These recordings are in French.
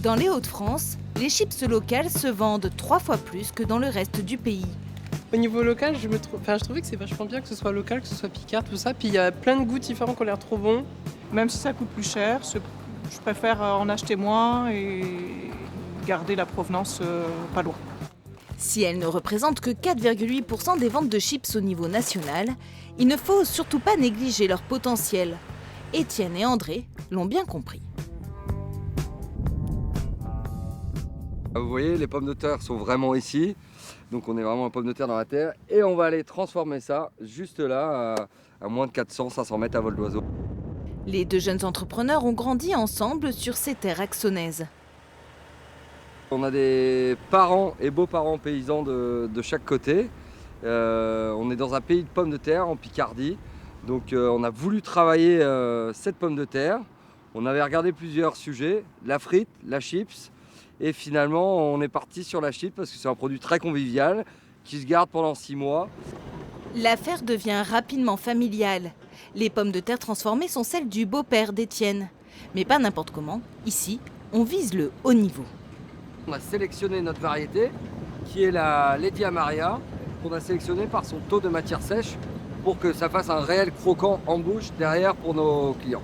Dans les Hauts-de-France, les chips locales se vendent 3 fois plus que dans le reste du pays. Au niveau local, je trouvais que c'est vachement bien que ce soit local, que ce soit Picard, tout ça. Puis il y a plein de goûts différents qui ont l'air trop bons. Même si ça coûte plus cher, je préfère en acheter moins et garder la provenance pas loin. Si elles ne représentent que 4,8% des ventes de chips au niveau national, il ne faut surtout pas négliger leur potentiel. Étienne et André l'ont bien compris. Vous voyez, les pommes de terre sont vraiment ici. Donc on est vraiment en pommes de terre dans la terre. Et on va aller transformer ça juste là, à moins de 400-500 mètres à vol d'oiseau. Les deux jeunes entrepreneurs ont grandi ensemble sur ces terres axonaises. On a des parents et beaux-parents paysans de chaque côté. On est dans un pays de pommes de terre, en Picardie. Donc on a voulu travailler cette pomme de terre. On avait regardé plusieurs sujets, la frite, la chips. Et finalement, on est parti sur la chips parce que c'est un produit très convivial qui se garde pendant 6 mois. L'affaire devient rapidement familiale. Les pommes de terre transformées sont celles du beau-père d'Étienne. Mais pas n'importe comment. Ici, on vise le haut niveau. On a sélectionné notre variété, qui est la Lady Amaria, qu'on a sélectionnée par son taux de matière sèche pour que ça fasse un réel croquant en bouche derrière pour nos clients.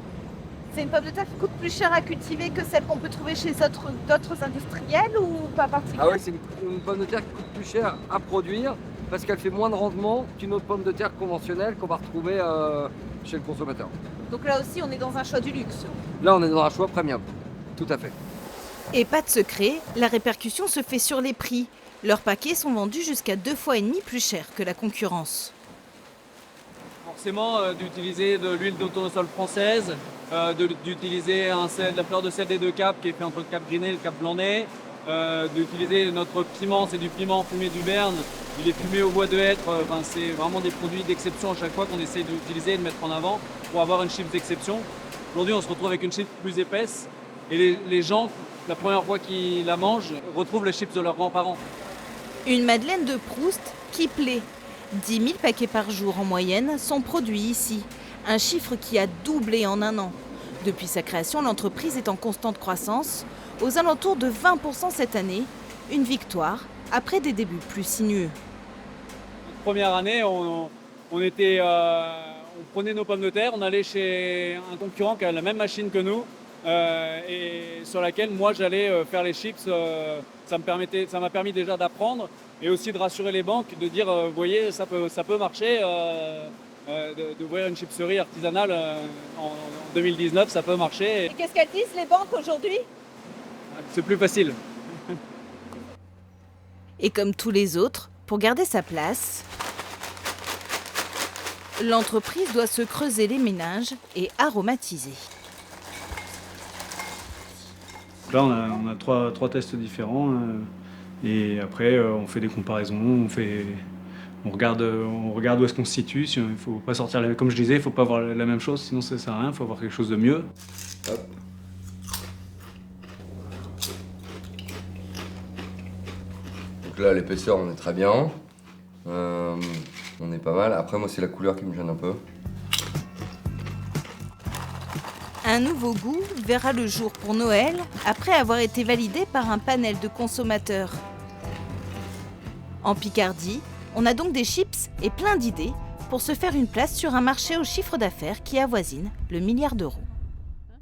C'est une pomme de terre qui coûte plus cher à cultiver que celle qu'on peut trouver chez d'autres industriels ou pas particulièrement? Ah oui, c'est une pomme de terre qui coûte plus cher à produire parce qu'elle fait moins de rendement qu'une autre pomme de terre conventionnelle qu'on va retrouver chez le consommateur. Donc là aussi, on est dans un choix du luxe. Là, on est dans un choix premium, tout à fait. Et pas de secret, la répercussion se fait sur les prix. Leurs paquets sont vendus jusqu'à 2,5 fois plus cher que la concurrence. Forcément, d'utiliser de l'huile de tournesol française, d'utiliser la fleur de sel des deux Caps qui est fait entre le Cap Griné et le Cap Blanc-Nez, d'utiliser notre piment, c'est du piment fumé du Berne, il est fumé au bois de hêtre, c'est vraiment des produits d'exception à chaque fois qu'on essaie d'utiliser et de mettre en avant pour avoir une chips d'exception. Aujourd'hui, on se retrouve avec une chips plus épaisse et les gens, la première fois qu'ils la mangent, retrouvent les chips de leurs grands-parents. Une madeleine de Proust qui plaît. 10 000 paquets par jour en moyenne sont produits ici, un chiffre qui a doublé en un an. Depuis sa création, l'entreprise est en constante croissance, aux alentours de 20% cette année, une victoire après des débuts plus sinueux. Première année, on prenait nos pommes de terre, on allait chez un concurrent qui a la même machine que nous et sur laquelle moi j'allais faire les chips. Ça m'a permis déjà d'apprendre et aussi de rassurer les banques, de dire vous voyez ça peut marcher, d'ouvrir une chipserie artisanale en 2019 ça peut marcher. Et qu'est-ce qu'elles disent les banques aujourd'hui? C'est plus facile. Et comme tous les autres, pour garder sa place, l'entreprise doit se creuser les méninges et aromatiser. Là, on a trois tests différents et après, on fait des comparaisons, on regarde où est-ce qu'on se situe. Il faut pas sortir, comme je disais, il ne faut pas avoir la même chose, sinon ça ne sert à rien, il faut avoir quelque chose de mieux. Hop. Donc là, l'épaisseur, on est très bien. On est pas mal. Après, moi, c'est la couleur qui me gêne un peu. Un nouveau goût verra le jour pour Noël après avoir été validé par un panel de consommateurs. En Picardie, on a donc des chips et plein d'idées pour se faire une place sur un marché au chiffre d'affaires qui avoisine le milliard d'euros.